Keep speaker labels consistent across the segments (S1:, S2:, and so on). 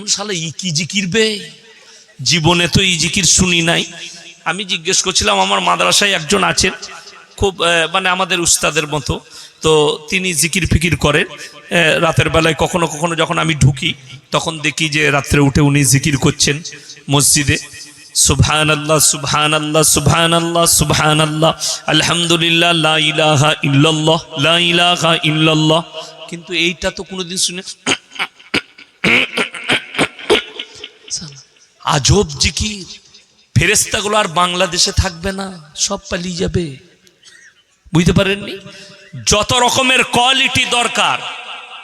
S1: মানুষ শালা ই কি জিকির বে, জীবনে তো ই জিকির শুনি নাই। আমি জিজ্ঞেস করছিলাম, আমার মাদ্রাসায় একজন আছেন খুব মানে আমাদের উস্তাদের মতো, তো তিনি জিকির ফিকির করেন রাতের বেলায়। কখনো কখনো যখন আমি ঢুকি তখন দেখি যে রাত্রে উঠে উনি জিকির করছেন মসজিদে। সুবহানাল্লাহ সুবহানাল্লাহ সুবহানাল্লাহ সুবহানাল্লাহ আলহামদুলিল্লাহ লা ইলাহা ইল্লাল্লাহ লা ইলাহা ইল্লাল্লাহ। কিন্তু এইটা তো কোনোদিন শুনে। আজব জিকির। ফেরেশতাগুলো আর বাংলাদেশে থাকবে না, সব পালিয়ে যাবে। বুঝতে পারেননি? যত রকমের কোয়ালিটি দরকার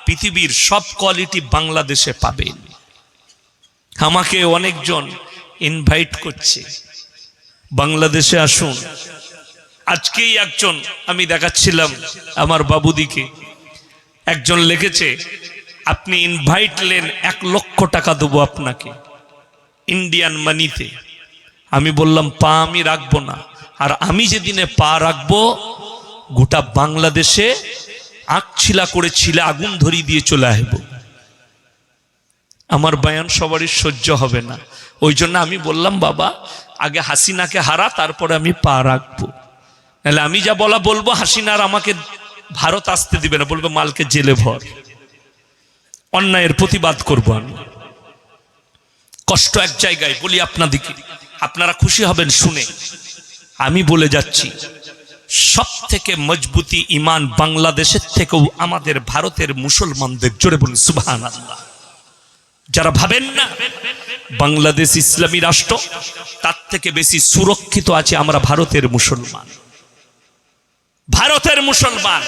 S1: পৃথিবীর সব কোয়ালিটি বাংলাদেশে পাবেন। আমাকে অনেকজন ইনভাইট করছে বাংলাদেশে আসুন। আজকেই একজন আমি দেখাচ্ছিলাম আমার বাবুদিকে, একজন লিখেছে আপনি ইনভাইট নেন 1 লক্ষ টাকা দেবো আপনাকে ইন্ডিয়ান মানিতে। আমি বললাম পা আমি রাখবো না, আর আমি যেদিনে পা রাখবো গোটা বাংলাদেশে আঁকছিলা করে ছিলে আগুন ধরিয়ে দিয়ে চলে আসব। আমার বয়ান সবারই সহ্য হবে না, ওই জন্য আমি বললাম বাবা আগে হাসিনাকে হারা, তারপরে আমি পা রাখবো। নাহলে আমি যা বলা বলবো হাসিনার আমাকে ভারত আসতে দিবে না, বলবে মালকে জেলে ভর। অন্যায়ের প্রতিবাদ করবো আমি। কষ্ট এক জায়গায় বলি আপনাদেরকে, আপনারা খুশি হবেন শুনে। আমি বলে যাচ্ছি সব থেকে মজবুতি ইমান বাংলাদেশের থেকেও আমাদের ভারতের মুসলমানদের। জোরে বলুন সুবহানাল্লাহ। যারা ভাবেন না বাংলাদেশ ইসলামী রাষ্ট্র, তার থেকে বেশি সুরক্ষিত আছে আমরা ভারতের মুসলমান। ভারতের মুসলমান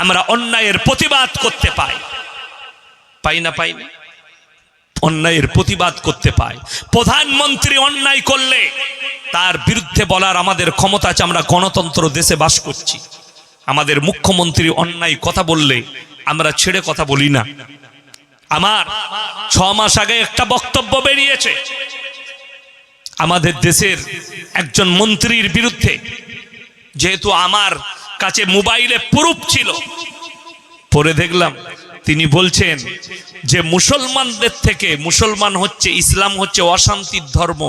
S1: আমরা অন্যায়ের প্রতিবাদ করতে পাই না? পাই না? অন্যায়ের প্রতিবাদ করতে পাই। প্রধানমন্ত্রী অন্যায় করলে তার বিরুদ্ধে বলার আমাদের ক্ষমতা আছে। আমরা গণতন্ত্র দেশে বাস করছি। আমাদের মুখ্যমন্ত্রী অন্যায় কথা বললে আমরা ছেড়ে কথা বলি না। আমার 6 মাস আগে একটা বক্তব্য বেরিয়েছে আমাদের দেশের একজন মন্ত্রীর বিরুদ্ধে, যেহেতু আমার কাছে মোবাইলে প্রুফ ছিল। পরে দেখলাম তিনি বলছেন যে মুসলমানদের থেকে, মুসলমান হচ্ছে, ইসলাম হচ্ছে অশান্তির ধর্ম,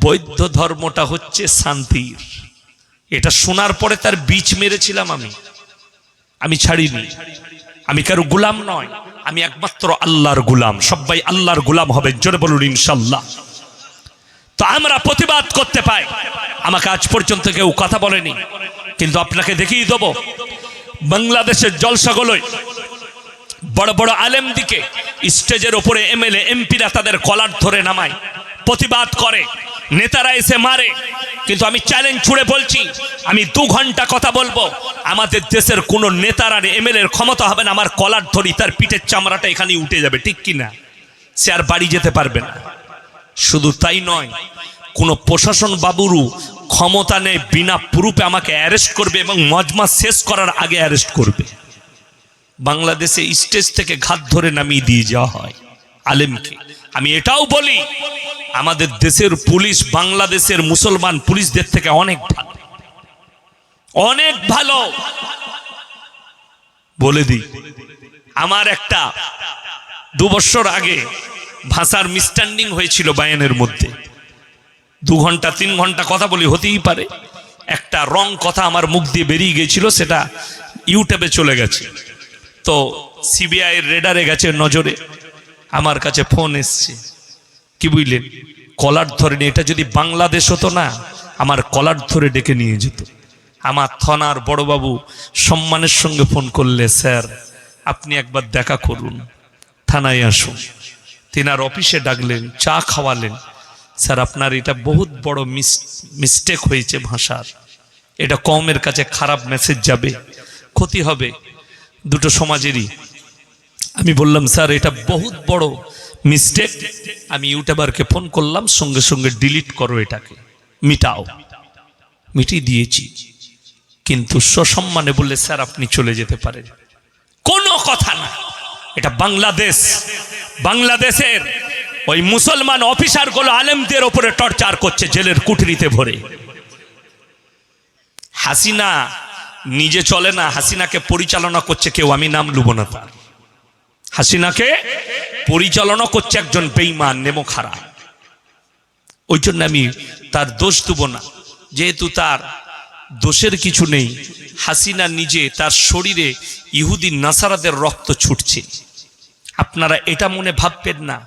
S1: বৌদ্ধ ধর্মটা হচ্ছে শান্তির। এটা শোনার পরে তার বীজ মেরেছিলাম আমি ছাড়িনি। আমি কারো গোলাম নয়, আমি একমাত্র আল্লাহর গোলাম। সবাই আল্লাহর গোলাম হবে, জোরে বলুন ইনশাআল্লাহ। তো আমরা প্রতিবাদ করতে পাই। আমাকে আজ পর্যন্ত কেউ কথা বলেনি, কিন্তু আপনাকে দেখিয়ে দেবো বাংলাদেশের জলসাগুলোয় বড় বড় আলেম দিকে স্টেজের উপরে এমএলএ এমপিরা তাদের কলার ধরে নামায়, প্রতিবাদ করে, নেতারা এসে মারে। কিন্তু আমি চ্যালেঞ্জ ছুড়ে বলছি, আমি 2 ঘন্টা কথা বলবো, আমাদের দেশের কোন নেতার আর এমএলএর ক্ষমতা হবে না আমার কলার ধরি তার পিঠের চামড়াটা এখানে উঠে যাবে, ঠিক কিনা? সে আর বাড়ি যেতে পারবে না। শুধু তাই নয়, কোন প্রশাসন বাবুরু ক্ষমতা নেই, বিনা প্রুফে আমাকে অ্যারেস্ট করবে এবং মজমা শেষ করার আগে অ্যারেস্ট করবে। বাংলাদেশে স্টেজ থেকে ঘাত ধরে নামিয়ে দিয়ে যাওয়া হয় আলেমকে। আমি এটাও বলি আমাদের দেশের পুলিশ বাংলাদেশের মুসলমান পুলিশদের থেকে অনেক ভালো, অনেক ভালো। বলে দিই, আমার একটা 2 বছর আগে ভাষার মিসস্ট্যান্ডিং হয়েছিল বায়ানের মধ্যে। 2 ঘন্টা 3 ঘন্টা কথা বলি, হতেই পারে একটা রং কথা আমার মুখ দিয়ে বেরিয়ে গিয়েছিল, সেটা ইউটিউবে চলে গেছে। তো সিবিআই এর রেডারে গেছে নজরে, আমার কাছে ফোন এসছে, কি বুঝলেন, কলার ধরে নিয়ে। এটা যদি বাংলাদেশ হতো না, আমার কলার ধরে ডেকে নিয়ে যেত। আমার থানার বড়বাবু সম্মানের সঙ্গে ফোন করলে, স্যার আপনি একবার দেখা করুন, থানায় আসুন। তিনার অফিসে ডাকলেন, চা খাওয়ালেন। স্যার আপনার এটা বহুত বড় মিস্টেক হয়েছে ভাষার, এটা কওমের কাছে খারাপ মেসেজ যাবে, ক্ষতি হবে দুটো সমাজেরই। আমি বললাম স্যার এটা বহুত বড় মিস্টেক, আমি ইউটিউবারকে ফোন করলাম, সঙ্গে সঙ্গে ডিলিট করো, এটাকে মিটাও। মিটিয়ে দিয়েছি, কিন্তু সসম্মানে বললে স্যার আপনি চলে যেতে পারেন। কোনো কথা না, এটা বাংলাদেশ। বাংলাদেশের ওই মুসলমান অফিসারগুলো আলেমদের ওপরে টর্চার করছে জেলের কুঠরিতে ভরে। হাসিনা নিজে চলে না, হাসিনাকে পরিচালনা করছে কেউ, আমি নাম লুব না তার। হাসিনাকে পরিচালনা করছে একজন বেঈমান নেমোখারা। ওই জন্য আমি তার দোষ দেব না, যেহেতু তার দোষের কিছু নেই। হাসিনা নিজে তার শরীরে ইহুদি নাসারাদের রক্ত ছুটছে। আপনারা এটা মনে ভাববেন না,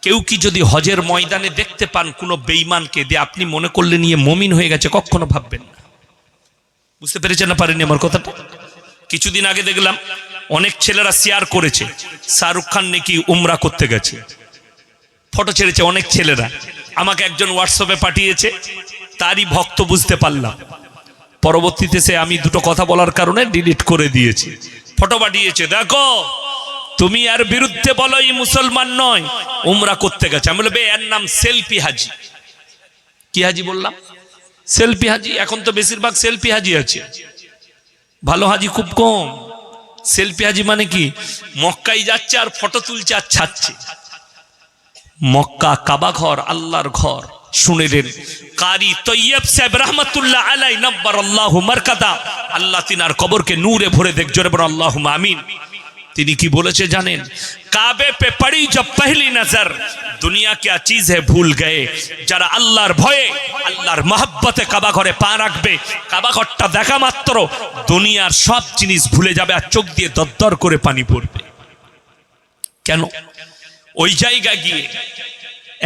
S1: কেউ কি যদি হজের ময়দানে দেখতে পান কোনো বেঈমানকে দিয়ে আপনি মনে করলে নিয়ে মমিন হয়ে গেছে, কখনো ভাববেন না। বুঝতে পেরেছেন না পারেননি আমার কথাটা? কিছুদিন আগে দেখলাম অনেক ছেলেরা শেয়ার করেছে শাহরুখ খান নাকি উমরা করতে গেছে, ফটো ছেড়েছে অনেক ছেলেরা। আমাকে একজন হোয়াটসঅ্যাপে পাঠিয়েছে, তারই ভক্ত বুঝতে পারলাম। পরবর্তীতে সে আমি দুটো কথা বলার কারণে ডিলিট করে দিয়েছি। ফটো পাঠিয়েছে, দেখো তুমি আর বিরুদ্ধে বলো এই মুসলমান নয়, উমরা করতে গেছে। আমি বলবো এর নাম সেলফি হাজি। কি হাজি বললাম? সেলফি হাজি। এখন তো বেশিরভাগ সেলফি হাজি আছে, ভালো হাজি খুব কম। সেলফি হাজি মানে কি? মক্কায় যাচ্ছে আর ফটো তুলছে আর ছাড়ছে। মক্কা কাবা ঘর, আল্লাহর ঘর। শুনেলেন কারি তৈয়ব সাহেব রহমতুল্লাহ আলাই নব্বরাল্লাহু মারকাদা, আল্লাহ তিনার কবরকে নূরে ভরে দেখ, জোরে বলো আল্লাহুম্মা আমিন। তিনি কি বলেছে জানেন? কাবে পে পড়ি জব পহলি নজর, দুনিয়া क्या चीज है भूल गए। যারা আল্লাহর ভয়ে আল্লাহর মহব্বতে কাবা ঘরে পা রাখবে, কাবা ঘরটা দেখা মাত্র দুনিয়ার সব জিনিস ভুলে যাবে আর চোখ দিয়ে দরদর করে পানি পড়বে। কেন? ওই জায়গা গিয়ে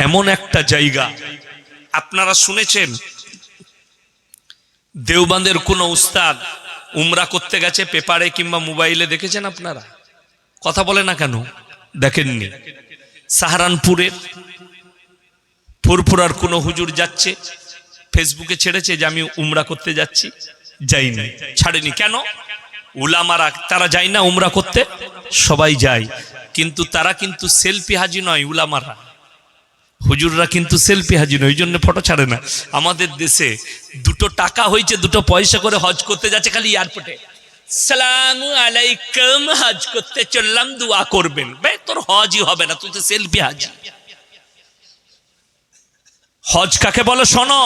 S1: এমন একটা জায়গা, আপনারা শুনেছেন দেওবন্দের কোন উস্তাদ উমরা করতে গেছে, পেপারে কিংবা মোবাইলে দেখেছেন আপনারা? কথা বলে না কেন? দেখেননি? সাহারানপুরের ফুরফুরার কোন হুজুর যাচ্ছে, ফেসবুকে ছেড়েছে যে আমি উমরা করতে যাচ্ছি, যাইনি, ছাড়েনি। কেন? উলামারা তারা যায় না উমরা করতে? সবাই যায়, কিন্তু তারা কিন্তু সেলফি হাজি নয়। উলামারা, হুজুররা কিন্তু সেলফি হাজি নয়, ওই জন্য ফটো ছাড়ে না। আমাদের দেশে দুটো টাকা হয়েছে, দুটো পয়সা করে হজ করতে যাচ্ছে, খালি এয়ারপোর্টে সালামু আলাইকুম, হজ করতে চললাম, দোয়া করবেন। বে তোর হজই হবে না, তুই তো সেলফি হাজি। হজ কাকে বলে শোনো,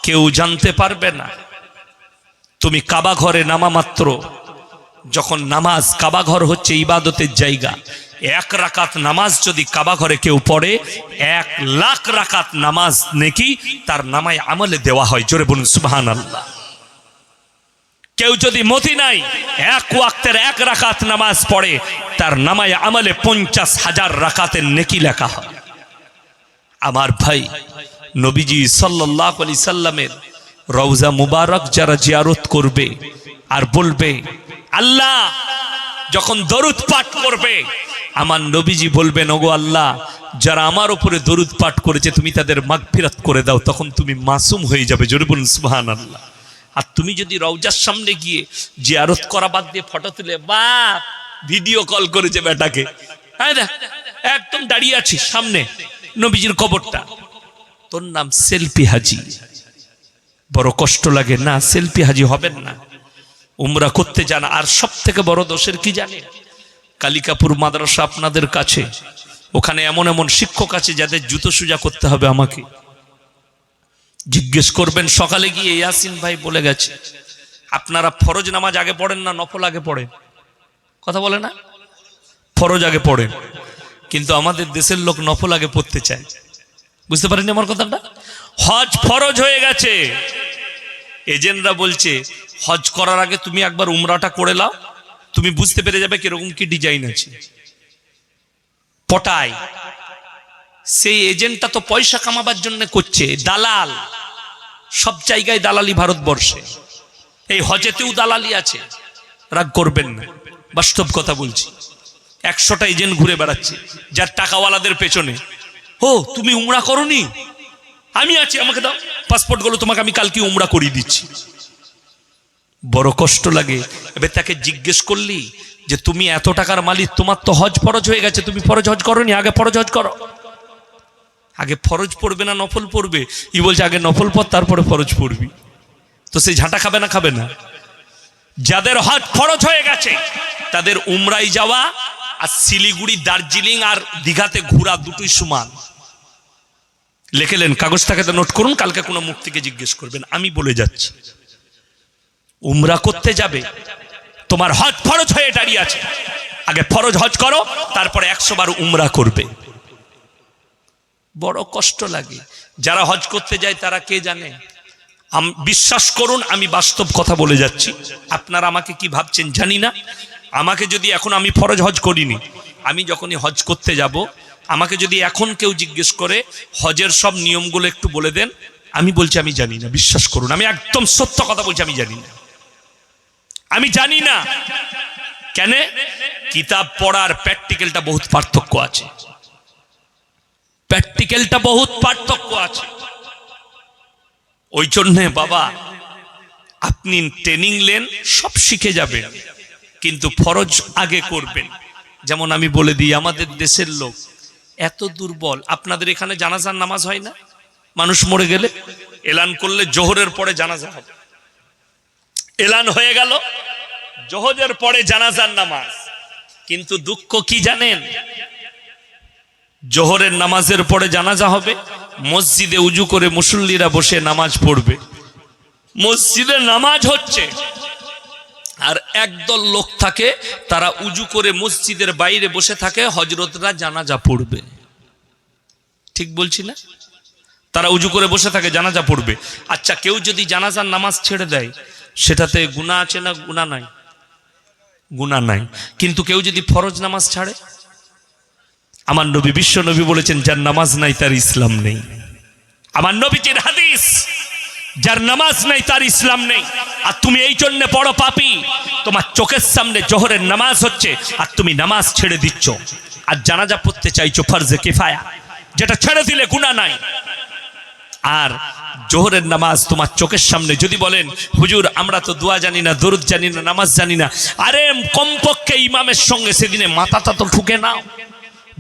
S1: কেউ জানতে পারবে না। তুমি কাবা ঘরে নামা মাত্র, যখন নামাজ, কাবা ঘর হচ্ছে ইবাদতের জায়গা, 1 রাকাত নামাজ যদি কাবা ঘরে কেউ পড়ে, 1 লাখ রাকাত নামাজ নেকি তার নামায় আমলে দেওয়া হয়। জোরে বলুন সুবহানাল্লাহ। কেউ যদি মদিনায় 1 ওয়াক্তের 1 রাকাত নামাজ পড়ে, তার নামায় আমলে 50,000 রাকাতের নেকি লেখা হয়। আমার ভাই, নবীজি সাল্লাল্লাহু আলাইহি সাল্লামের রওজা মুবারক যারা জিয়ারত করবে আর বলবে আল্লাহ, যখন দরুদ পাঠ করবে, আমার নবীজি বলবেন ওগো আল্লাহ, যারা আমার উপরে দরুদ পাঠ করেছে তুমি তাদের মাগফিরাত করে দাও, তখন তুমি মাসুম হয়ে যাবে। জোরে বলুন সুবহানাল্লাহ। আর তুমি যদি রওজার সামনে গিয়ে জিয়ারত করা বাদ দিয়ে ফটো তুলে, বাপ ভিডিও কল করেছে বেটাকে, একদম দাঁড়িয়ে আছিস সামনে নবীজির কবরটা, তোর নাম সেলফি হাজি। বড় কষ্ট লাগে না? সেলফি হাজি হবেন না, উমরা করতে যান। আর সব থেকে বড় দোষের কি জানেন? কালিকাপুর মাদ্রাসা আপনাদের কাছে, ওখানে এমন এমন শিক্ষক আছে যাদের জুতো সোজা করতে হবে। আমাকে জিজ্ঞেস করবেন, সকালে গিয়ে ইয়াসিন ভাই বলে গেছে আপনারা ফরজ নামাজ আগে পড়েন না নফল আগে পড়েন? কথা বলে না? ফরজ আগে পড়েন, কিন্তু আমাদের দেশের লোক নফল আগে পড়তে চায়। বুঝতে পারেননি আমার কথাটা? হজ ফরজ হয়ে গেছে, এজেন্টরা বলছে হজ করার আগে তুমি একবার উমরাটা করে নাও, তুমি বুঝতে পেরে যাবে কিরকম কি ডিজাইন আছে। পটায় সেই এজেন্টটা তো পয়সা কামাবার জন্য করছে, দালাল। সব জায়গায় দালালি ভারতবর্ষে, এই হজেতেও দালালি আছে। রাগ করবেন না, বাস্তব কথা বলছি। 100টা এজেন্ট ঘুরে বেড়াচ্ছে যার টাকাওয়ালাদের পেছনে। ও তুমি উমরা করনি? আমি আছি, আমাকে দাও পাসপোর্ট গুলো, তোমাকে আমি কালকে উমরা করিয়ে দিচ্ছি। বড় কষ্ট লাগে। এবার তাকে জিজ্ঞেস করলি যে তুমি এত টাকার মালিক, তোমার তো হজ ফরজ হয়ে গেছে, তুমি ফরজ হজ করনি, আগে ফরজ হজ করো। আগে ফরজ পড়বে না নফল পড়বে? ই বলছে আগে নফল পড় তারপরে ফরজ পড়বি। তো সেই ঝাঁটা খাবে না? খাবে না। যাদের হজ ফরজ হয়ে গেছে তাদের উমরায় যাওয়া আর শিলিগুড়ি, দার্জিলিং আর দীঘাতে ঘোরা দুটোই সমান। লিখেলেন, কাগজটাকে নোট করুন, কালকে কোনো মুক্তিকে জিজ্ঞেস করবেন। আমি বলে যাচ্ছি, উমরা করতে যাবে, তোমার হজ ফরজ হয়ে দাঁড়িয়ে আছে, আগে ফরজ হজ করো, তারপরে 100 বার উমরা করবে। বড় কষ্ট লাগে। যারা হজ করতে যায় তারা কে জানে? বিশ্বাস করুন, আমি বাস্তব কথা বলে যাচ্ছি। আপনারা আমাকে কি ভাবছেন জানি না। আমাকে যদি এখন, আমি ফরজ হজ করিনি, আমি যখনই হজ করতে যাব, আমাকে যদি এখন কেউ জিজ্ঞেস করে হজের সব নিয়মগুলো একটু বলে দেন, আমি বলছি আমি জানি না। বিশ্বাস করুন, আমি একদম সত্য কথা বলছি, আমি জানি না। আমি জানি না। কেন? কিতাব পড়ার প্র্যাকটিক্যালটা বহুত পার্থক্য আছে। প্র্যাকটিক্যালটা বহুত পার্থক্য আছে। ওই জন্যে বাবা, আপনি ট্রেনিং নেন, সব শিখে যাবেন, কিন্তু ফরজ আগে করবেন। যেমন আমি বলে দিই, আমাদের দেশের লোক এত দুর্বল। আপনাদের এখানে জানাজার নামাজ হয় না? মানুষ মরে গেলে এলান করলে জোহরের পরে জানাজা হবে। এলান হয়ে গেল, জোহরের পরে জানাজার নামাজ। কিন্তু দুঃখ কি জানেন? জোহরের নামাজের পরে জানাজা হবে, মসজিদে উজু করে মুসল্লিরা বসে নামাজ পড়বে। মসজিদে নামাজ হচ্ছে, আর একদল লোক থাকে, তারা উজু করে মসজিদের বাইরে বসে থাকে, হজরতরা জানাজা পড়বে। ঠিক বলছি না? তারা উজু করে বসে থাকে, জানাজা পড়বে। আচ্ছা, কেউ যদি জানাজার নামাজ ছেড়ে দেয়, সেটাতে গুনাহ আছে না গুনাহ নাই? গুনাহ নাই। কিন্তু কেউ যদি ফরজ নামাজ ছাড়ে, আমার নবী, বিশ্ব নবী বলেছেন, যার নামাজ নাই তার ইসলাম নেই। আমার নবীজির হাদিস, যার নামাজ নাই তার ইসলাম নেই। আর তুমি এই জন্য বড় পাপী, তোমার চোখের সামনে জোহরের নামাজ হচ্ছে আর তুমি নামাজ ছেড়ে দিচ্ছ, আর জানাজা পড়তে চাইছো ফরজে কিফায়া, যেটা ছেড়ে দিলে গুনাহ নাই। আর জোহরের নামাজ তোমার চোখের সামনে, যদি বলেন হুজুর আমরা তো দোয়া জানি না, দরুদ জানি না, নামাজ জানি না, আরে কমপক্ষে ইমামের সঙ্গে সেদিনে মাথাটা তো ঠুকে নাও।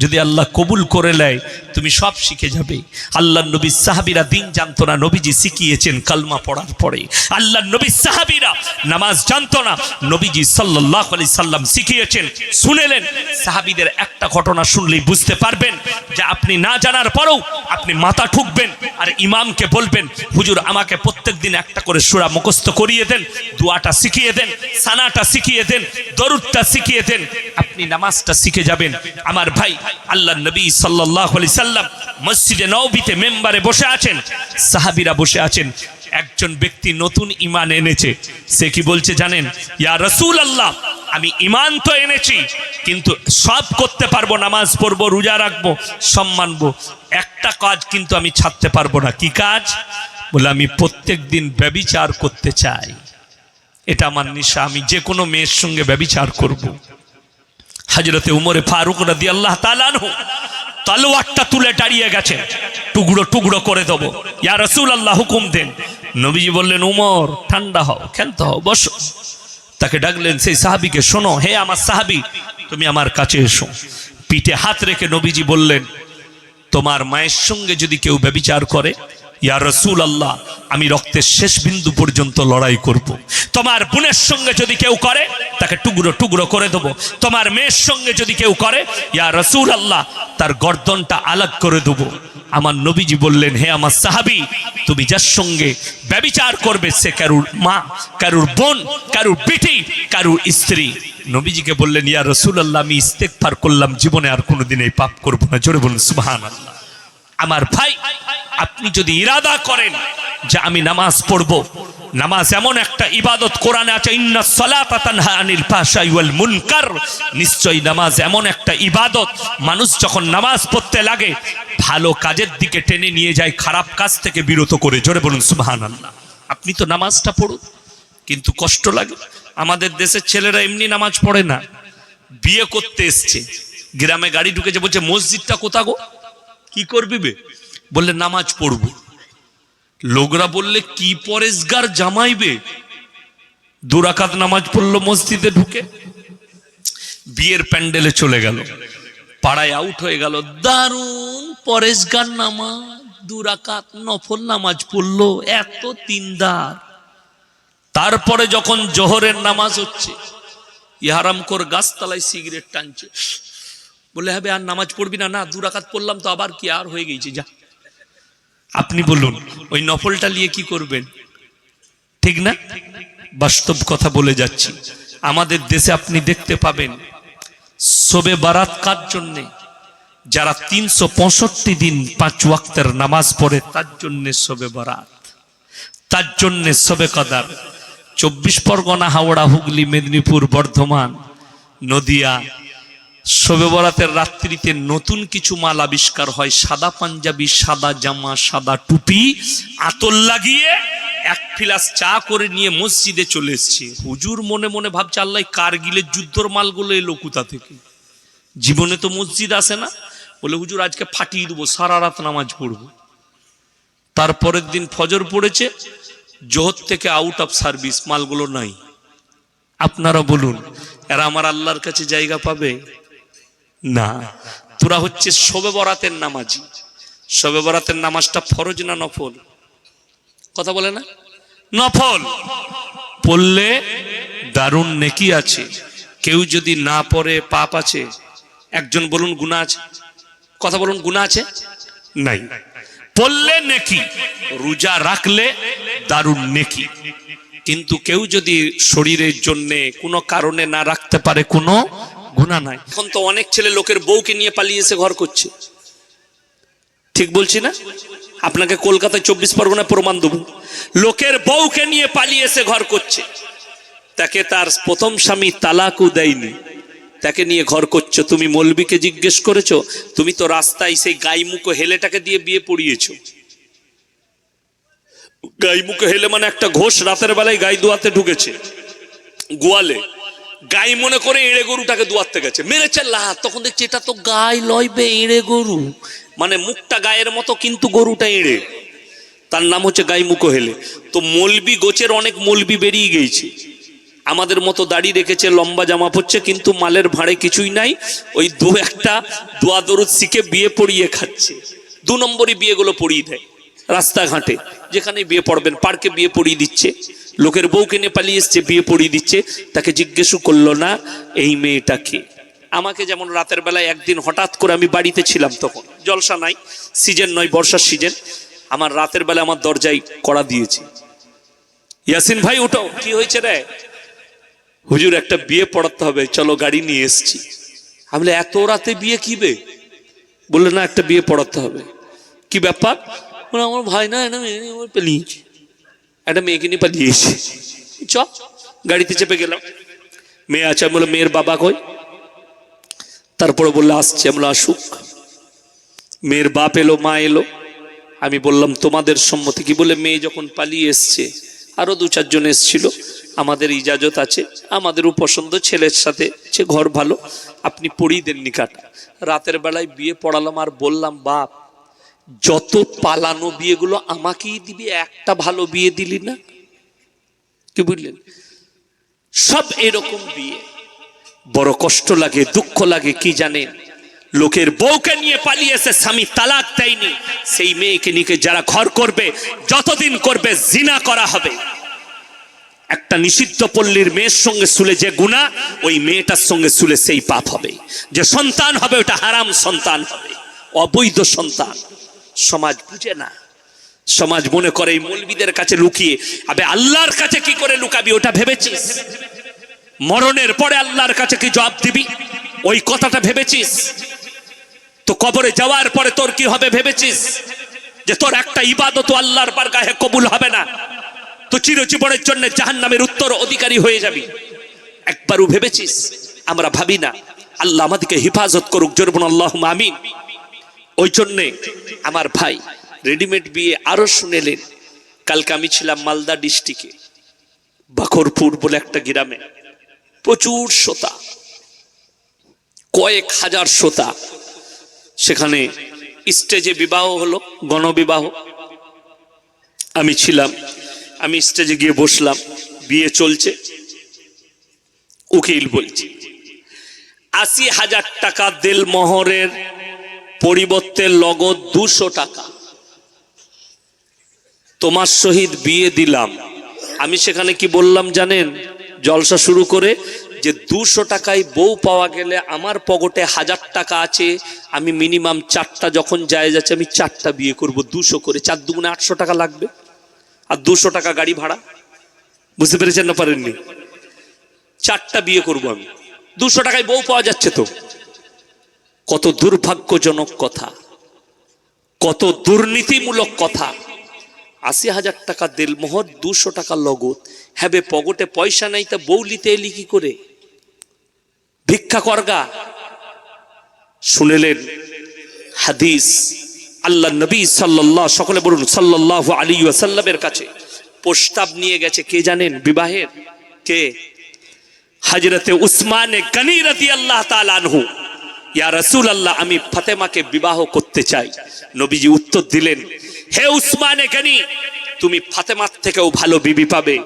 S1: যদি আল্লাহ কবুল করে নেয়, তুমি সব শিখে যাবে। আল্লাহর নবী সাহাবীরা দিন জানতো না, নবীজি শিখিয়েছেন কালমা পড়ার পরে। আল্লাহর নবী সাহাবীরা নামাজ জানতো না, নবীজি সাল্লাল্লাহু আলাইহি সাল্লাম শিখিয়েছেন। শুনেলেন, সাহাবীদের একটা ঘটনা শুনলেই বুঝতে পারবেন যে আপনি না জানার পরেও আপনি মাথা ঠুকবেন আর ইমামকে বলবেন, হুজুর আমাকে প্রত্যেকদিন একটা করে সূরা মুখস্থ করিয়ে দেন, দোয়াটা শিখিয়ে দেন, সানাটা শিখিয়ে দেন, দরুদটা শিখিয়ে দেন, আপনি নামাজটা শিখে যাবেন। আমার ভাই, আল্লাহর নবী সাল্লাল্লাহু আলাইহি সাল্লাম মসজিদে নববীতে মেম্বারে বসে আছেন, সাহাবীরা বসে আছেন। একজন ব্যক্তি নতুন ঈমান এনেছে। সে কি বলছে জানেন? ইয়া রাসূলুল্লাহ, আমি ঈমান তো এনেছি, কিন্তু সব করতে পারবো, নামাজ পড়বো, রোজা রাখবো, সব মানবো, একটা কাজ কিন্তু আমি ছাড়তে পারবো না। কি কাজ? বলে, আমি প্রত্যেকদিন ব্যভিচার করতে চাই। এটা আমার নেশা, আমি যে কোনো মেয়ের সঙ্গে ব্যভিচার করব। হযরতে উমরে ফারুক রাদিয়াল্লাহু তাআলা আনহু তলোয়ারটা তুলে দাঁড়িয়ে গেছে, টুকরো টুকরো করে দেব। ইয়া রাসূলুল্লাহ, হুকুম দেন। নবীজি বললেন, উমর ঠান্ডা হও, ক্ষান্ত হও, বসো। তাকে ডাকলেন, সেই সাহাবীকে, শোনো, হে আমার সাহাবী, তুমি আমার কাছে এসো। পিঠে হাত রেখে নবীজি বললেন, তোমার মায়ের সঙ্গে যদি কেউ ব্যভিচার করে, ইয়া রাসূলুল্লাহ, আমি রক্তের শেষ বিন্দু পর্যন্ত লড়াই করব। তোমার বোনের সঙ্গে যদি কেউ করে, তাকে টুকরো টুকরো করে দেব। তোমার মেয়ের সঙ্গে যদি কেউ করে, ইয়া রাসূলুল্লাহ, তার গর্দনটা আলাদা করে দেব। আমার নবীজি বললেন, হে আমার সাহাবী, তুমি যার সঙ্গে ব্যভিচার করবে, সে কারুর মা, কারুর বোন, কারুর বিটি, কারুর স্ত্রী। নবীজিকে বললেন, ইয়া রাসূলুল্লাহ, আমি ইস্তেগফার করলাম, জীবনে আর কোনোদিন এই পাপ করব না। জোরে বলুন সুবহানাল্লাহ। আমার ভাই, আপনি যদি ইরাদা করেন যে আমি নামাজ পড়ব, নামাজ এমন একটা ইবাদত, কোরআনে আছে, ইন্নাস সালাতা তানহা আনিল ফাহশাই ওয়াল মুনকার, নিশ্চয়ই নামাজ এমন একটা ইবাদত, মানুষ যখন নামাজ পড়তে লাগে, ভালো কাজের দিকে টেনে নিয়ে যায়, খারাপ কাজ থেকে বিরত করে। জোরে বলুন সুবহানাল্লাহ। আপনি তো নামাজটা পড়ুন, কিন্তু কষ্ট লাগে। আমাদের দেশের ছেলেরা এমনি নামাজ পড়ে না, বিয়ে করতে এসছে, গ্রামে গাড়ি ঢুকেছে, বলছে মসজিদটা কোথা গো, কি করবি বে? বললে নামাজ পড়ব। লোকরা বললে, কি পরেশগার জামাইবে, 2 রাকাত নামাজ পড়লো মসজিদে ঢুকে, বিয়ের প্যান্ডেলে চলে গেল, পাড়ায় আউট হয়ে গেল। দারুণ পরেশগার নামাজ, 2 রাকাত নফল নামাজ পড়লো, এত দিনদার। তারপরে যখন জোহরের নামাজ হচ্ছে, ইহারামখোর গাছতলায় সিগারেট টানছে। বলে, হবে আর নামাজ পড়বি না? না, 2 রাকাত পড়লাম তো, আবার কি আর হয়ে গেছে, যা। আপনি বলুন, ওই নফলটা নিয়ে কি করবেন? ঠিক না? বাস্তব কথা বলে যাচ্ছি। আমাদের দেশে আপনি দেখতে পাবেন, শবে বারাত কার জন্যে? যারা 365 দিন 5 ওয়াক্তের নামাজ পড়ে তার জন্যে শবে বারাত, তার জন্যে শবে কদর। 24 পরগনা, হাওড়া, হুগলি, মেদিনীপুর, বর্ধমান, নদিয়া শবে বরাতের রাত্রিতে নতুন কিছু মাল আবিষ্কার হয়। সাদা পাঞ্জাবি, সাদা জামা, সাদা টুপি, আতর লাগিয়ে এক ফিলাস চা করে নিয়ে মসজিদে চলে এসছে। হুজুর মনে মনে ভাবছে, আল্লাহ কারগিলের যুদ্ধর মালগুলো এলো কোথা থেকে? জীবনে তো মসজিদ আসে না। বলে, হুজুর আজকে ফাটিয়ে দেবো, সারা রাত নামাজ পড়বো। তারপরের দিন ফজর পড়েছে, জোহর থেকে আউট অফ সার্ভিস, মালগুলো নাই। আপনারা বলুন, এরা আমার আল্লাহর কাছে জায়গা পাবে? না। তোরা হচ্ছে শবে বরাতের নামাজি। শবে বরাতের নামাজটা ফরজ না নফল? কথা বলে না? নফল। পড়লে দারুণ নেকি আছে। কেউ যদি না পড়ে পাপ আছে। একজন বলুন গুনাহ আছে? কথা বলুন, গুনাহ আছে? নাই। পড়লে নেকি, রোজা রাখলে দারুণ নেকি। কিন্তু কেউ যদি শরীরের জন্য কোনো কারণে না রাখতে পারে, কোনো গুনাহ নাই। এখন তো অনেক ছেলে লোকের বউকে নিয়ে পালিয়ে এসে ঘর করছে। ঠিক বলছি না? আপনাকে কলকাতায় 24 পরগনায় প্রমাণ দেবো। লোকের বউকে নিয়ে পালিয়ে এসে ঘর করছে। তাকে তার প্রথম স্বামী তালাকও দেয়নি, তাকে নিয়ে ঘর করছো। তুমি মৌলবীকে জিজ্ঞেস করেছো? তুমি তো রাস্তায় সেই গাইমুখো হেলেটাকে দিয়ে বিয়ে পড়িয়েছো। গাইমুখো হেলে মানে একটা ঘোষ রাতের বেলায় গাই দোয়াতে ঢুকেছে গোয়ালে। গাই মনে করে এড়ে গরুটাকে দোয়াতে গেছে, মেরেছে লাত। তখন দেখছি এটা তো গাই লইবে, এড়ে গরু। মানে মুখটা গায়ের মতো কিন্তু গরুটা এড়ে। তার নাম হচ্ছে গাইমুখো হেলে। তো মৌলবি গোছের অনেক মৌলবি বেরিয়ে গেছে, আমাদের মতো দাড়ি রেখেছে, লম্বা জামা পরছে, কিন্তু মালের ভাঁড়ে কিছুই নাই। ওই দু একটা দোয়া দরুদ শিখে বিয়ে পড়িয়ে খাচ্ছে। 2 নম্বরই বিয়েগুলো পড়িয়ে দেয় রাস্তাঘাটে, যেখানে বিয়ে পড়বেন পার্কে বিয়ে পড়িয়ে দিচ্ছে। লোকের বউকে নিয়ে পালিয়ে এসছে, বিয়ে পড়িয়ে দিচ্ছে। তাকে জিজ্ঞেসও করলো না এই মেয়েটাকে। আমাকে যেমন রাতের বেলায় একদিন হঠাৎ করে, আমি বাড়িতে ছিলাম তখন, জলসা নাই, সিজন নয়, বর্ষার সিজন। আমার রাতের বেলা আমার দরজায় কড়া দিয়েছে, ইয়াসিন ভাই ওঠো, কি হয়েছে রে? হুজুর একটা বিয়ে পড়াতে হবে, চলো গাড়ি নিয়ে এসছি। আমি বলে, এত রাতে বিয়ে কি বে? বললে না, একটা বিয়ে পড়াতে হবে। কি ব্যাপার? আমার ভাই না পালিয়েছে, একটা মেয়েকে নিয়ে পালিয়েছে। চ, গাড়িতে চেপে গেলাম। মেয়ে আছে, আমি বললাম মেয়ের বাবা কই? তারপরে বললে আসছে। আমরা আসুক। মেয়ের বাপ এলো, মা এলো। আমি বললাম তোমাদের সম্মতি কি? বলে মেয়ে যখন পালিয়ে এসছে, আরো 2-4 জন এসছিল, আমাদের ইজাজত আছে, আমাদেরও পছন্দ, ছেলের সাথে সে ঘর ভালো, আপনি পড়িয়ে দেন নিকাটা। রাতের বেলায় বিয়ে পড়ালাম। আর বললাম, বাপ যত পালানো বিয়েগুলো আমাকেই দিবি, একটা ভালো বিয়ে দিলি না। কি বুঝলেন? সব এরকম বিয়ে। বড় কষ্ট লাগে, দুঃখ লাগে। কি জানেন? লোকের বউকে নিয়ে পালিয়েছে, স্বামী তালাক দেয়নি, সেই মেয়েকে নিয়ে যারা ঘর করবে, যতদিন করবে জিনা করা হবে। একটা নিষিদ্ধ পল্লীর মেয়ের সঙ্গে শুলে যে গুনাহ, ওই মেয়েটার সঙ্গে শুলে সেই পাপ হবে। যে সন্তান হবে ওটা হারাম সন্তান হবে, অবৈধ সন্তান। সমাজ বুঝে না। সমাজ মনে করে এই মৌলবীদের কাছে লুকিয়ে, আবে আল্লাহর কাছে কি করে লুকাবি? ওটা ভেবেছিস? মরণের পরে আল্লাহর কাছে কি জবাব দিবি? ওই কথাটা ভেবেছিস? তো কবরে যাওয়ার পরে তোর কি হবে ভেবেছিস? যে তোর একটা ইবাদত আল্লাহর বারগাহে কবুল হবে না, তো চিরজীবনের জন্য জাহান্নামের উত্তর অধিকারী হয়ে যাবি। একবারও ভেবেছিস? আমরা ভাবি না। আল্লাহ আমাদেরকে হেফাজত করুক, জোরে বলুন আল্লাহুম্মা আমিন। ওই জন্যে আমার ভাই রেডিমেড বিয়ে আরো শুনেলেন। কালকে আমি ছিলাম মালদা ডিস্ট্রিক্টে, বাখরপুর বলে একটা গ্রামে। প্রচুর শ্রোতা, কয়েক হাজার শ্রোতা। সেখানে স্টেজে বিবাহ হলো, গণবিবাহ। আমি ছিলাম, আমি স্টেজে গিয়ে বসলাম, বিয়ে চলছে। উকিল বলছে 80,000 টাকা দেলমোহরের পরিবর্তে লগদ 200 টাকা তোমার সহিত বিয়ে দিলাম। আমি সেখানে কি বললাম জানেন? জলসা শুরু করে যে 200 টাকায় বউ পাওয়া গেলে আমার পকেটে 1000 টাকা আছে, আমি মিনিমাম 4টা যখন জায়েজ আছে আমি 4টা বিয়ে করব 200 করে। 4 দুগুণে 800 টাকা লাগবে, আর 200 টাকা গাড়ি ভাড়া। বুঝতে পেরেছেন না পারেননি? 4টা বিয়ে করব আমি। 200 টাকায় বউ পাওয়া যাচ্ছে তো, কত দুর্ভাগ্যজনক কথা, কত দুর্নীতিমূলক কথা। ৮০,০০০ টাকা দেলমোহর, ২০০ টাকা লগত। হ্যাঁ বে, পকেটে পয়সা নাই তা বৌলিতে এলি কি করে? ভিক্ষা করগা। শুনেলেন হাদিস, আল্লাহ নবী সাল্লাল্লাহু, সকলে বলুন সাল্লাল্লাহু আলাইহি ওয়াসাল্লামের কাছে প্রস্তাব নিয়ে গেছে। কে জানেন বিবাহের? কে? হযরতে উসমানে গনি রাদিয়াল্লাহু তাআলা আনহু। ইয়া রাসূলুল্লাহ, আমি ফাতেমাকে বিবাহ করতে চাই। নবীজি উত্তর দিলেন, হে উসমানে গনি, তুমি ফাতেমার থেকেও ভালো বিবি পাবে,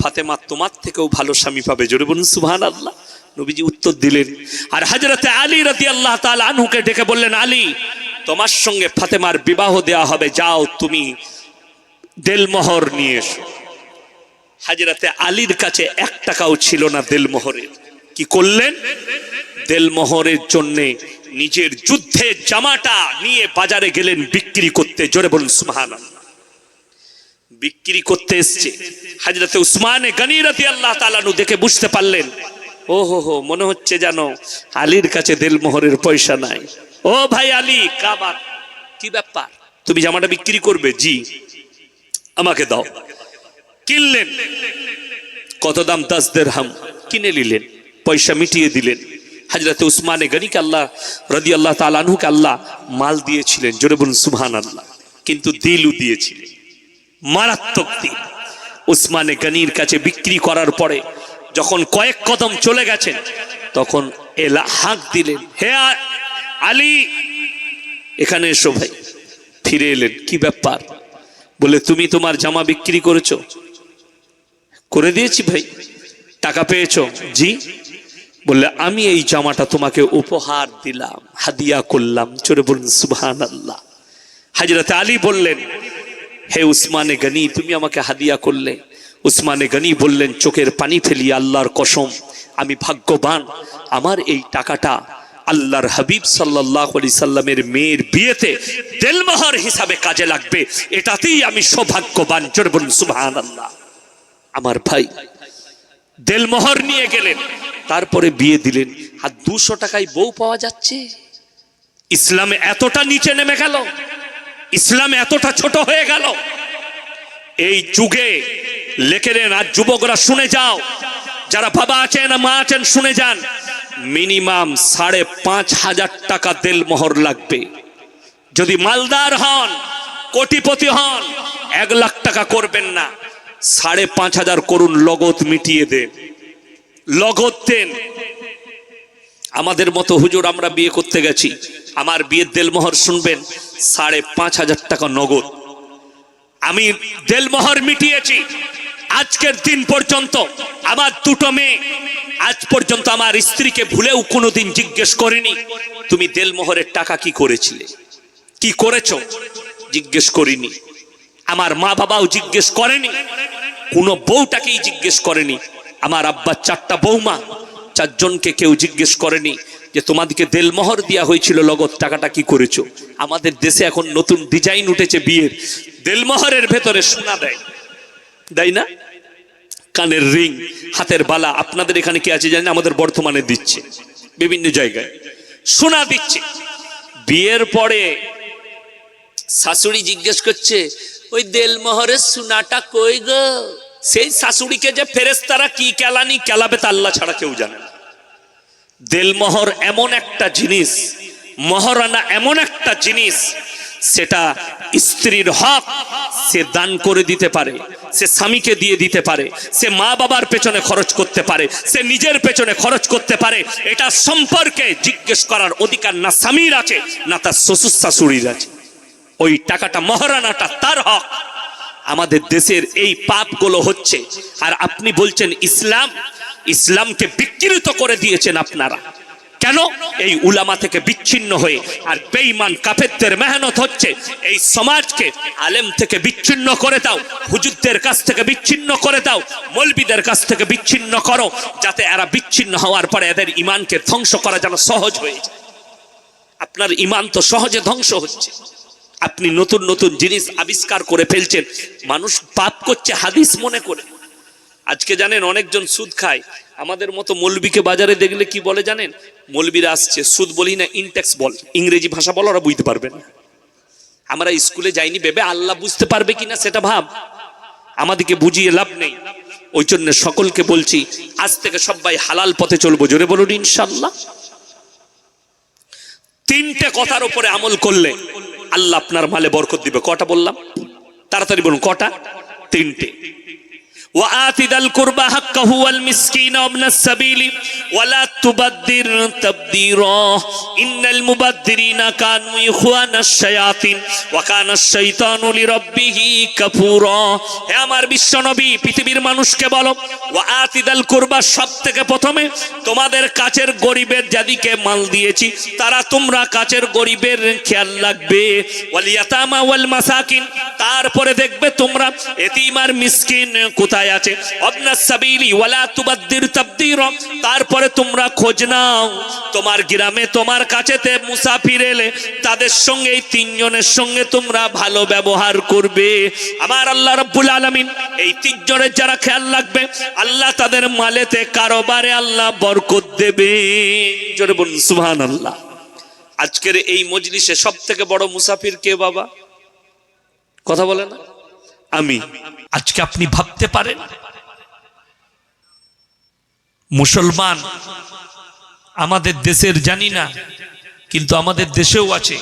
S1: ফাতেমা তোমার থেকেও ভালো স্বামী পাবে। জোরে বলুন সুবহানাল্লাহ। নবীজি উত্তর দিলেন। আর হযরতে আলী রাদিয়াল্লাহু তাআলা আনহুকে ডেকে বললেন, আলী, তোমার সঙ্গে ফাতেমার বিবাহ দেয়া হবে, যাও তুমি দেলমোহর নিয়ে এসো। হযরতে আলীর কাছে ১ টাকাও ছিল না দেলমোহরের। কি করলেন? দেলমোহরের জন্য নিজের যুদ্ধের জামাটা নিয়ে বাজারে গেলেন বিক্রি করতে। জোরে বলুন সুবহানাল্লাহ। বিক্রি করতে এসছে। হযরতে উসমানে গনি রাদিয়াল্লাহু তাআলা আনহু দেখে বুঝতে পারলেন, ও হো, মনে হচ্ছে জানো আলীর কাছে দেলমোহরের পয়সা নাই। ও ভাই আলী, কাবার কি ব্যাপার? তুমি জামাটা বিক্রি করবে? জি। আমাকে দাও। কিনলেন। কত দাম? 10 দিরহাম। কিনে নিলেন, পয়সা মিটিয়ে দিলেন। হযরতে উসমানে গনিকে আল্লাহ রাদিয়াল্লাহু তাআলা আনহুকে আল্লাহ মাল দিয়েছিলেন। জোরে বলুন সুবহানাল্লাহ। কিন্তু দিলও দিয়েছিলেন, মারাত্মক দিল। উসমানে গনির কাছে বিক্রি করার পরে যখন কয়েক কদম চলে গেছেন, তখন এলা হাঁক দিলেন, হে আলী, এখানে এসো ভাই। ফিরে এলেন। কি ব্যাপার? বলে, তুমি তোমার জামা বিক্রি করেছো? করে দিয়েছি ভাই। টাকা পেয়েছো? জি। বললে, আমি এই জামাটা তোমাকে উপহার দিলাম, হাদিয়া করলাম। চলে বলুন সুবহানাল্লাহ। হযরতে আলী বললেন, হে উসমানে গনি, তুমি আমাকে হাদিয়া করলে। উসমানে গনি বললেন চোখের পানি ফেলিয়ে, আল্লাহর কসম, আমি ভাগ্যবান, আমার এই টাকাটা আল্লাহর হাবিব সাল্লাল্লাহু আলাইহি সাল্লামের মেয়ের বিয়েতে দেলমোহর হিসাবে কাজে লাগবে, এটাতেই আমি সৌভাগ্যবান। জোরে বলুন সুবহানাল্লাহ। আমার ভাই দেলমোহর নিয়ে গেলেন, তারপরে বিয়ে দিলেন। আর ২০০ টাকায় বউ পাওয়া যাচ্ছে? ইসলামে এতটা নিচে নেমে গেল, ইসলাম এতটা ছোট হয়ে গেল। এই যুগে লেখেন, আর যুবকরা শুনে যাও, যারা বাবা আছেন মা আছেন শুনে যান, মিনিমাম ৫,৫০০ টাকা দেলমোহর লাগবে। যদি মালদার হন, কোটিপতি হন, ১ লাখ টাকা করবেন না, ৫,৫০০ করুন, লগত মিটিয়ে দেন, লগত দেন। আমাদের মতো হুজুর, আমরা বিয়ে করতে গেছি, আমার বিয়ের দেলমোহর শুনবেন ৫,৫০০ টাকা নগদ। আমি দেলমোহর মিটিয়েছি। আজকের দিন পর্যন্ত আমার ২টো মেয়ে আজ পর্যন্ত আমার স্ত্রীকে ভুলেও কোনোদিন জিজ্ঞেস করিনি, তুমি দেলমোহরের টাকা কি করেছিলে, কি করেছো, জিজ্ঞেস করিনি। আমার মা বাবাও জিজ্ঞেস করেনি, কোনো বউটাকেই জিজ্ঞেস করেনি। আমার আব্বার 4টা বৌমা, 4 জনকে কেউ জিজ্ঞেস করেনি যে তোমাদেরকে দেলমোহর দেওয়া হয়েছিল, লগত টাকাটা কি করেছো। আমাদের দেশে এখন নতুন ডিজাইন উঠেছে বিয়ের, দেলমোহরের ভেতরে সোনা দেয়, দেয় না? কানের রিং, হাতের বালা। আপনাদের এখানে কি আছে জানেন? আমাদের বর্তমানে দিচ্ছে, বিভিন্ন জায়গায় সোনা দিচ্ছে। বিয়ের পরে শাশুড়ি জিজ্ঞেস করছে, ওই দেলমোহরের সোনাটা কই গো? সেই শাশুড়িকে যে ফেরেশতারা কি কেলানি কেলাবে তা আল্লাহ ছাড়া কেউ জানে না। দেলমোহর এমন একটা জিনিস, মহারানা এমন একটা জিনিস, সেটা স্ত্রীর হক সে দান করে দিতে পারে, সে স্বামীকে দিয়ে দিতে পারে, সে মা বাবার পেছনে খরচ করতে পারে, সে নিজের পেছনে খরচ করতে পারে। এটা সম্পর্কে জিজ্ঞেস করার অধিকার না স্বামীর আছে না তার শ্বশুর শাশুড়ির আছে। ওই টাকাটা, মহারানাটা তার হক। আমাদের দেশের এই পাপগুলো হচ্ছে, আর আপনি বলছেন ইসলাম, ইসলামকে বিকৃত করে দিয়েছেন আপনারা। কেন? এই উলামা থেকে বিচ্ছিন্ন হয়ে। আর বেঈমান কাফেরদের মেহনত হচ্ছে এই সমাজকে আলেম থেকে বিচ্ছিন্ন করে দাও, হুজুরদের কাছ থেকে বিচ্ছিন্ন করে দাও, মৌলবীদের কাছ থেকে বিচ্ছিন্ন করো, যাতে এরা বিচ্ছিন্ন হওয়ার পরে এদের ইমানকে ধ্বংস করা যেন সহজ হয়ে যায়। আপনার ইমান তো সহজে ধ্বংস হচ্ছে। আপনি নতুন নতুন জিনিস আবিষ্কার করে ফেলছেন, মানুষ পাপ করছে হাদিস মনে করে। আজকে জানেন অনেকজন সুদ খায়। আমাদের মতো মৌলবীকে বাজারে দেখলে কি বলে জানেন? মৌলবীরা আসছে, সুদ বলি না, ইনটেক্স বল, ইংরেজি ভাষা বল, ওরা বুঝতে পারবে না। আমরা স্কুলে যাইনি ভেবে আল্লাহ বুঝতে পারবে কিনা সেটা ভাব, আমাদেরকে বুঝিয়ে লাভ নেই। ওই জন্য সকলকে বলছি, আজ থেকে সবাই হালাল পথে চলবো, জোরে বলুন ইনশাআল্লাহ। তিনটে কথার উপরে আমল করলে আল্লাহ আপনার মালে বরকত দিবে। কটা বললাম? তাড়াতাড়ি বলুন কটা? তিনটে। وآت ذا القربى حقه والمسكين وابن السبيل ولا تبذر تبذيرا إن المبذرين كانوا إخوان الشياطين وكان الشيطان لربه كفورا। হে আমার বিশ্ব নবী, পৃথিবীর মানুষকে বলো, وآت ذا القربى, সবথেকে প্রথমে তোমাদের কাছের গরিবের যাদিকে মাল দিয়েছি তারা তোমরা কাছের গরিবের খেয়াল রাখবে। ওয়ালিয়াতামা ওয়াল মাসাকিন, তারপরে দেখবে তোমরা এতিম আর মিসকিন কোথায় আছে। ওয়াবনাস সাবিলি ওয়ালা তুবাদদির তাবদীরা, তারপরে তোমরা খোঁজ নাও তোমার গ্রামে তোমার কাছেতে মুসাফির এলে তাদের সঙ্গে, এই তিনজনের সঙ্গে তোমরা ভালো ব্যবহার করবে। আমার আল্লাহ রাব্বুল আলামিন এই তিনজনের যারা খেয়াল রাখবে আল্লাহ তাদের মালেতে কারবারে আল্লাহ বরকত দেবে। জোরে বলুন সুবহানাল্লাহ। আজকের এই মজলিসে সবথেকে বড় মুসাফির কে বাবা? কথা বলে না? আমি। আজকে আপনি ভাবতে পারেন মুসলমান আমাদের দেশের জানি না, কিন্তু আমাদের দেশেও আছে,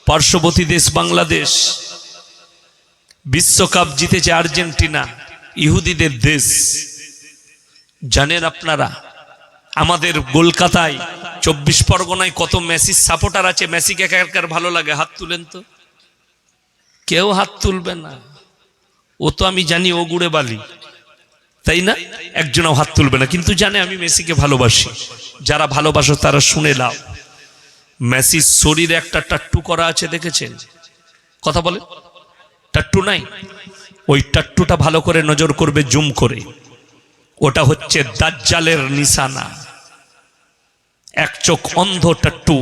S1: পার্শ্ববর্তী দেশ বাংলাদেশ, বিশ্বকাপ জিতেছে আর্জেন্টিনা, ইহুদিদের দেশ। জানেন আপনারা আমাদের কলকাতায় 24 পরগনায় কত মেসির সাপোর্টার আছে? মেসিকে কার ভালো লাগে? হাত তুলেন তো। কেউ হাত তুলবে না, ও তো আমি জানি ও গুড়ে বালি, তাই না? একজনও হাত তুলবে না, কিন্তু জানে আমি মেসিকে ভালোবাসি। যারা ভালোবাসো তারা শুনে নাও, মেসির শরীরে একটা টাট্টু করা আছে, দেখেছেন? কথা বলে টাট্টু নাই? ওই টাট্টুটা ভালো করে নজর করবে, জুম করে, ওটা হচ্ছে দাজ্জালের নিশানা। এক চোখ অন্ধ টাট্টু।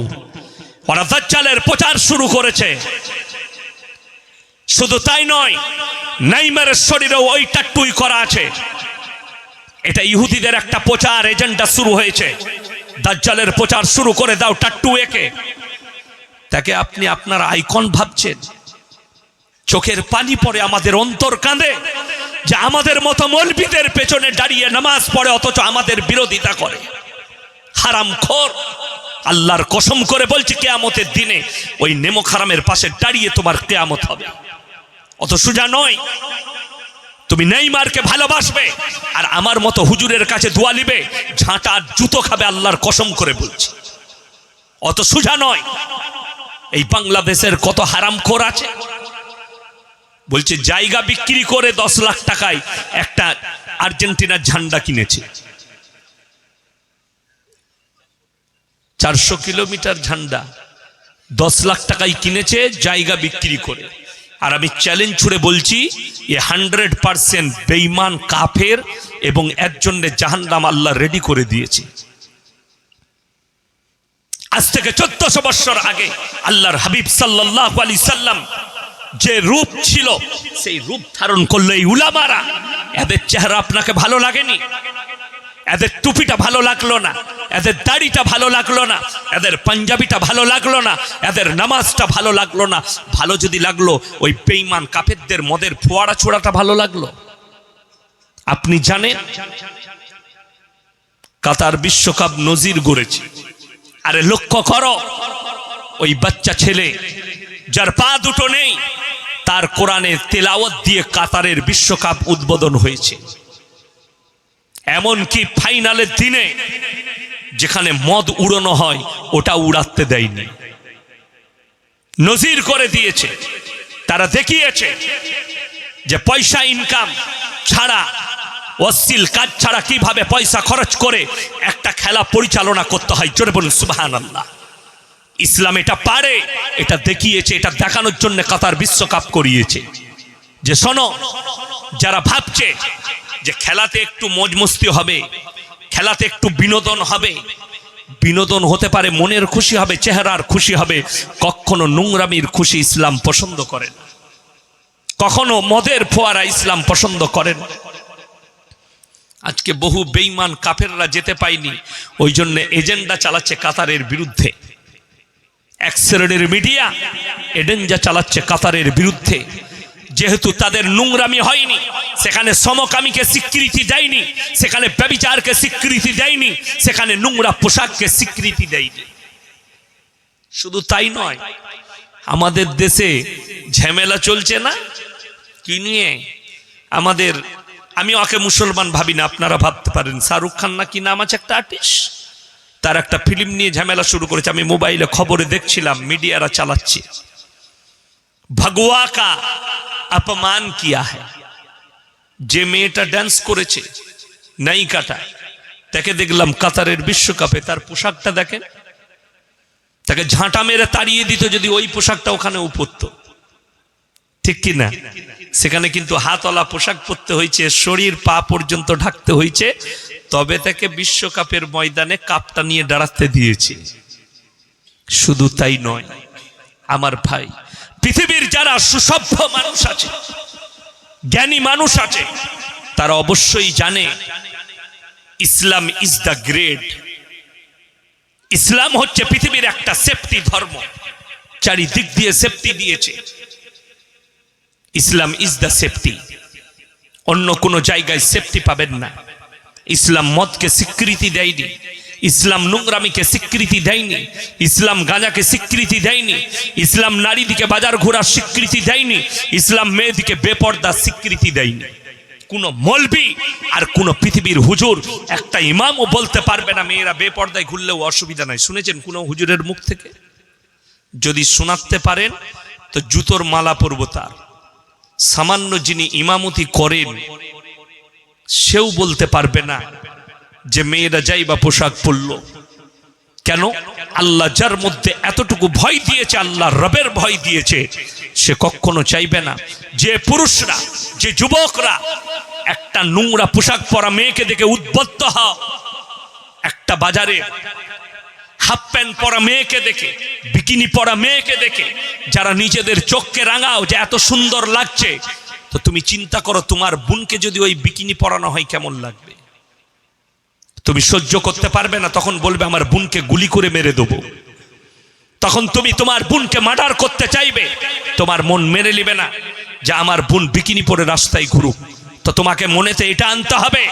S1: ওরা দাজ্জালের প্রচার শুরু করেছে। শুধু তাই নয়, নেইমারের শরীরেও ওই টাট্টুই করা আছে। এটা ইহুদিদের একটা প্রচার এজেন্ডা শুরু হয়েছে। দাজ্জালের প্রচার শুরু করে দাও টাট্টু একে। তাকে আপনি আপনার আইকন ভাবছেন। চোখের পানি পড়ে, আমাদের অন্তর কাঁদে যে আমাদের মতো মৌলবীদের পেছনে দাঁড়িয়ে নামাজ পড়ে অথচ আমাদের বিরোধিতা করে। হারামখোর। আল্লাহর কসম করে বলছি, কিয়ামতের দিনে ওই নেমক হারামের পাশে দাঁড়িয়ে তোমার কিয়ামত হবে। অত সোজা নয়। তুমি নেইমারকে ভালোবাসবে আর আমার মতো হুজুরের কাছে দোয়া নিবে, ঝাঁটা জুতো খাবে, আল্লাহর কসম করে বলছি। অত সোজা নয়। এই বাংলাদেশের কত হারামখোর আছে, বলছে জায়গা বিক্রি করে 10 লাখ টাকায় একটা আর্জেন্টিনার ঝান্ডা কিনেছে। 400 কিলোমিটার ঝান্ডা 10 লাখ টাকায় কিনেছে জায়গা বিক্রি করে। আর আমি চ্যালেঞ্জ ছুড়ে বলছি, এ 100% বেঈমান কাফের এবং এর জন্য জাহান্নাম আল্লাহ রেডি করে দিয়েছে। আজ থেকে 1400 বছর আগে আল্লাহর হাবিব সাল্লাল্লাহু আলাইহি সাল্লাম যে রূপ ছিল সেই রূপ ধারণ করলো এই উলামারা। এদের চেহারা আপনাকে ভালো লাগেনি? এদের টুপিটা ভালো লাগলো না, এদের দাড়িটা ভালো লাগলো না, এদের পাঞ্জাবিটা ভালো লাগলো না, এদের নামাজটা ভালো লাগলো না। ভালো যদি লাগলো, ওই বেঈমান কাফেরদের মদের ফোয়ারা ছোড়াটা ভালো লাগলো। আপনি জানেন কাতার বিশ্বকাপ নজির গড়েছে। আরে লক্ষ্য করো, ওই বাচ্চা ছেলে যার পা দুটো নেই, তার কোরআনের তেলাওয়াত দিয়ে কাতারের বিশ্বকাপ উদ্বোধন হয়েছে। এমনকি ফাইনালের দিনে যেখানে মদ উড়ানো হয় ওটা উড়াতে দেয়নি, নজির করে দিয়েছে। তারা দেখিয়েছে যে পয়সা ইনকাম ছাড়া, অশ্লীল কাজ ছাড়া কিভাবে পয়সা খরচ করে একটা খেলা পরিচালনা করতে হয়। জোরে বলুন সুবহানাল্লাহ। ইসলাম এটা পারে, এটা দেখিয়েছে, এটা দেখানোর জন্য কাতার বিশ্বকাপ করিয়েছে। যে শোনো, যারা ভাবছে যে খেলাতে একটু মজ মস্তি হবে, খেলাতে একটু বিনোদন হবে, বিনোদন হতে পারে, মনের খুশি হবে, চেহারার খুশি হবে, কখনো নোংরামির খুশি ইসলাম পছন্দ করেন, কখনো মদের ফোয়ারা ইসলাম পছন্দ করেন। আজকে বহু বেঈমান কাফেররা যেতে পায়নি, ওই জন্য এজেন্ডা চালাচ্ছে কাতারের বিরুদ্ধে। এক শ্রেণীর মিডিয়া এজেন্ডা চালাচ্ছে কাতারের বিরুদ্ধে, যেহেতু তাদের নোংরামি হয়নি, সেখানে সমকামীকে স্বীকৃতি দেয়নি, সেখানে ব্যভিচারকে স্বীকৃতি দেয়নি, সেখানে নোংরা পোশাককে স্বীকৃতি দেয়নি। শুধু তাই নয়, আমাদের দেশে ঝামেলা চলছে না কি নিয়ে? আমাদের, আমি ওকে মুসলমান ভাবি না, আপনারা ভাবতে পারেন, শাহরুখ খান না কি নাম আছে একটা আর্টিস্ট, তার একটা ফিল্ম নিয়ে ঝামেলা শুরু করেছে। আমি মোবাইলে খবরে দেখছিলাম, মিডিয়ারা চালাচ্ছে, ভগওয়া কা অপমান কিয়া হ্যায়। যে মেয়েটা ড্যান্স করেছে নায়িকাটা, তাকে দেখলাম কাতারের বিশ্বকাপে, তার পোশাকটা দেখেন, তাকে ঝাঁটা মেরে তাড়িয়ে দিত যদি ওই পোশাকটা ওখানে পরতো, ঠিক কি না? সেখানে কিন্তু হাতওয়ালা পোশাক পরতে হয়েছে, শরীর পা পর্যন্ত ঢাকতে হয়েছে, তবে তাকে বিশ্বকাপের ময়দানে কাপটা নিয়ে দাঁড়াতে দিয়েছে। শুধু তাই নয় আমার ভাই, পৃথিবীর যারা সুসভ্য মানুষ আছে, জ্ঞানী মানুষ আছে, তারা অবশ্যই জানে ইসলাম ইজ দ্য গ্রেট। ইসলাম হচ্ছে পৃথিবীর একটা সেফটি ধর্ম, চারিদিক দিয়ে সেফটি দিয়েছে। ইসলাম ইজ দ্য সেফটি, অন্য কোনো জায়গায় সেফটি পাবেন না। ইসলাম মদকে স্বীকৃতি দেয়নি, ইসলাম নোংরামিকে স্বীকৃতি দেয়নি, ইসলাম গাঁজাকে স্বীকৃতি দেয়নি, ইসলাম নারীদিকে বাজার ঘোরার স্বীকৃতি দেয়নি, ইসলাম মেয়েদিকে বেপর্দা স্বীকৃতি দেয়নি। কোন মৌলবি আর কোন পৃথিবীর হুজুর, একটা ইমামও বলতে পারবে না মেয়েরা বেপর্দায় ঘুরলেও অসুবিধা নাই। শুনেছেন কোন হুজুরের মুখ থেকে? যদি শোনাতে পারেন তো জুতোর মালা পরব তার। সামান্য যিনি ইমামতি করেন সেও বলতে পারবে না যে মেয়েরা যাই বা পোশাক পরল। কেন? আল্লাহ যার মধ্যে এতটুকু ভয় দিয়েছে, আল্লাহ রবের ভয় দিয়েছে, সে কখনো চাইবে না যে পুরুষরা, যে যুবকরা একটা নোংরা পোশাক পরা মেয়েকে দেখে উদ্বুদ্ধ হও, একটা বাজারে হাফ প্যান্ট পরা মেয়েকে দেখে, বিকিনি পরা মেয়েকে দেখে যারা নিজেদের চোখকে রাঙাও যে এত সুন্দর লাগছে, তো তুমি চিন্তা করো তোমার বোনকে যদি ওই বিকিনি পরানো হয় কেমন লাগবে? তুমি সহ্য করতে পারবে না, তখন বলবে আমার বোনকে গুলি করে মেরে দেবো। তখন তুমি তোমার বোনকে মার্ডার করতে চাইবে, তোমার মন মেনে নেবে না যে আমার বোন বিকিনি পরে রাস্তায় ঘুরুক। তো তোমাকে মনেতে এটা আনতে হবে,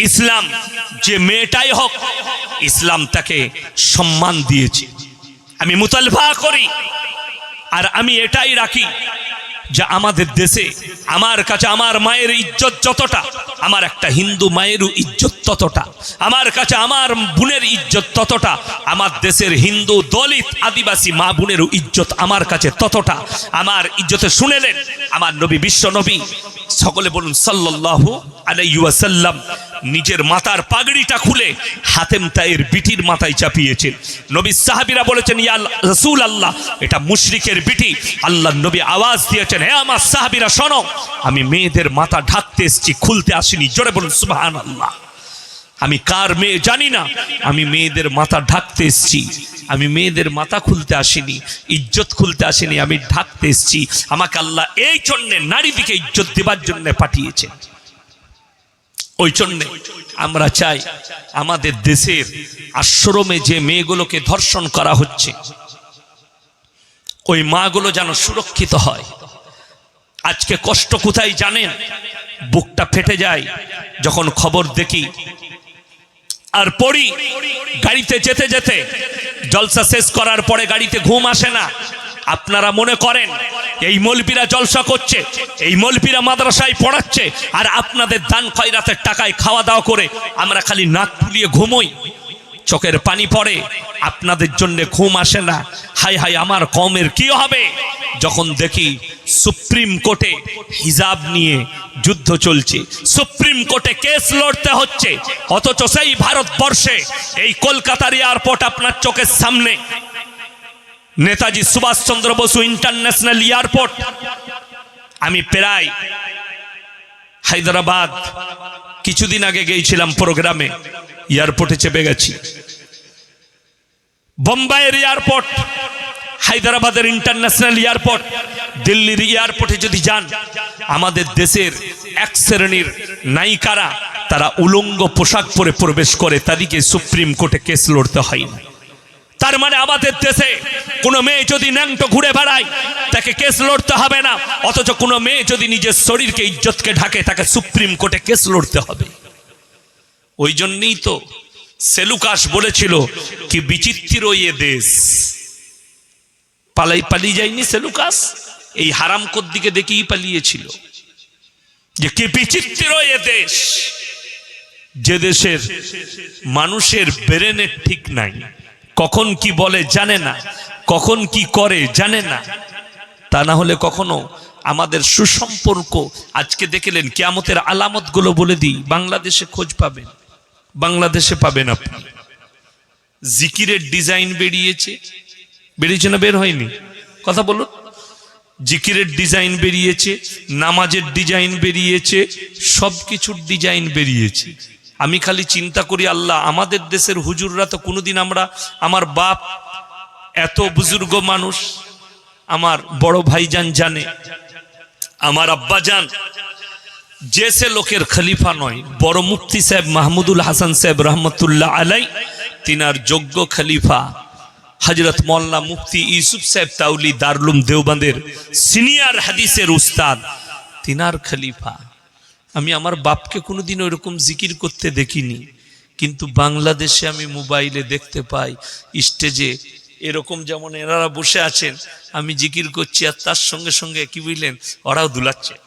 S1: ইসলাম যে মেয়েটাই হোক, ইসলাম তাকে সম্মান দিয়েছে। আমি মুতালবা করি আর আমি এটাই রাখি যে আমাদের দেশে আমার কাছে আমার মায়ের ইজ্জত যতটা, আমার একটা হিন্দু মায়েরও ইজ্জত ততটা, আমার কাছে আমার বোনের ইজ্জত ততটা, আমার দেশের হিন্দু দলিত আদিবাসী মা বোনেরও ইজ্জত আমার কাছে ততটা। আমার ইজ্জতে শুনেলেন আমার নবী, বিশ্ব নবী, সকলে বলুন সাল্লাল্লাহু আলাইহি ওয়াসাল্লাম, নিজের মাথার পাগড়িটা খুলে হাতেম তায়ের বিটির মাথায় চাপিয়েছেন। নবী সাহাবীরা বলেছেন ইয়া রাসূলুল্লাহ, এটা মুশরিকের বিটি। আল্লাহ নবী আওয়াজ দিয়েছেন, হে আমার সাহাবীরা শোনো, আমি মেয়েদের মাথা ঢাকতে এসেছি, খুলতে আসিনি। জোরে বলুন সুবহানাল্লাহ। আমি কার মেয়ে জানি না, আমি মেয়েদের মাথা ঢাকতে এসেছি, আমি মেয়েদের মাথা খুলতে আসিনি, ইজ্জত খুলতে আসিনি, আমি ঢাকতে এসেছি। আমাকে আল্লাহ এই জন্য নারীদিকে ইজ্জত দেবার জন্য পাঠিয়েছেন। ওই জন্য আমরা চাই আমাদের দেশের আশ্রমে যে মেয়েগুলোকে ধর্ষণ করা হচ্ছে, ওই মাগুলো যেন সুরক্ষিত হয়। আজকে কষ্ট কোথায় জানেন? বুকটা ফেটে যায় যখন খবর দেখি আর পড়ি। গাড়িতে যেতে যেতে জলসা শেষ করার পরে গাড়িতে ঘুম আসে না। আপনারা মনে করেন এই মৌলবীরা জলসা করছে, এই মৌলবীরা মাদ্রাসায় পড়াচ্ছে, আর আপনাদের দান খয়রাতের টাকায় খাওয়া দাওয়া করে আমরা খালি নাক ফুলিয়ে ঘুমোই, চোখের পানি পড়ে, আপনাদের জন্য ঘুম আসে না। হাই হাই আমার কওমের কি হবে যখন দেখি সুপ্রিম কোর্টে হিজাব নিয়ে যুদ্ধ চলছে, সুপ্রিম কোর্টে কেস লড়তে হচ্ছে, অথচ সেই ভারতবর্ষে এই কলকাতার এয়ারপোর্ট আপনার চোখের সামনে, নেতাজি সুভাষচন্দ্র বসু ইন্টারন্যাশনাল এয়ারপোর্ট। আমি প্রায় হায়দ্রাবাদ কিছুদিন আগে গিয়েছিলাম প্রোগ্রামে, এয়ারপোর্টে চেপে গেছি। বোম্বাইয়ের এয়ারপোর্ট, হায়দ্রাবাদের ইন্টারন্যাশনাল এয়ারপোর্ট, দিল্লির এয়ারপোর্টে যদি যান আমাদের দেশের এক শ্রেণীর নায়িকারা তারা উলঙ্গ পোশাক পরে প্রবেশ করে, তাদেরকে সুপ্রিম কোর্টে কেস লড়তে হয় না। তার মানে আমাদের দেশে কোনো মেয়ে যদি ন্যাংটো ঘুরে বেড়ায় তাকে কেস লড়তে হবে না, অথচ কোনো মেয়ে যদি নিজের শরীরকে ইজ্জতকে ঢাকে তাকে সুপ্রিম কোর্টে কেস লড়তে হবে। ওই জন্যই তো সেলুকাস বলেছিল কি বিচিত্র এ দেশ। পালিয়ে যায়নি সেলুকাস, এই হারামখোর দিকে দেখেই পালিয়েছিল যে কি বিচিত্র এ দেশ, যে দেশের মানুষের ব্রেনের ঠিক নাই, কখন কি বলে জানে না, কখন কি করে জানে না। তা না হলে কখনো আমাদের সুসম্পর্ক, আজকে দেখলেন কিয়ামতের আলামতগুলো বলে দিই, বাংলাদেশে খোঁজ পাবেন, বাংলাদেশে পাবেন আপনি। জিকিরের ডিজাইন বেরিয়েছে না বের হয়নি? কথা বলুন। জিকিরের ডিজাইন বেরিয়েছে, নামাজের ডিজাইন বেরিয়েছে, সব কিছুর ডিজাইন বেরিয়েছে। আমি খালি চিন্তা করি, আল্লাহ আমাদের দেশের হুজুররা তো কোনোদিন, আমার বাপ এত বুজুর্গ মানুষ, আমার বড় ভাইজান জানে, আমার আব্বা জান, যে সে লোকের খলিফা নয়, বড় মুফতি সাহেব মাহমুদুল হাসান সাহেব রহমতুল্লাহ আলাই, তিনার যোগ্য খলিফা হযরত মওলানা মুফতি ইউসুফ সাহেব তাউলি দারুল দেওবন্দের সিনিয়র হাদিসের উস্তাদ, তিনার খলিফা। আমি আমার বাপকে কোনোদিন ওইরকম জিকির করতে দেখিনি, কিন্তু বাংলাদেশে আমি মোবাইলে দেখতে পাই স্টেজে এরকম যেমন এনারা বসে আছেন, আমি জিকির করছি আর তার সঙ্গে সঙ্গে কি বুঝলেন, ওরাও দুলাচ্ছে।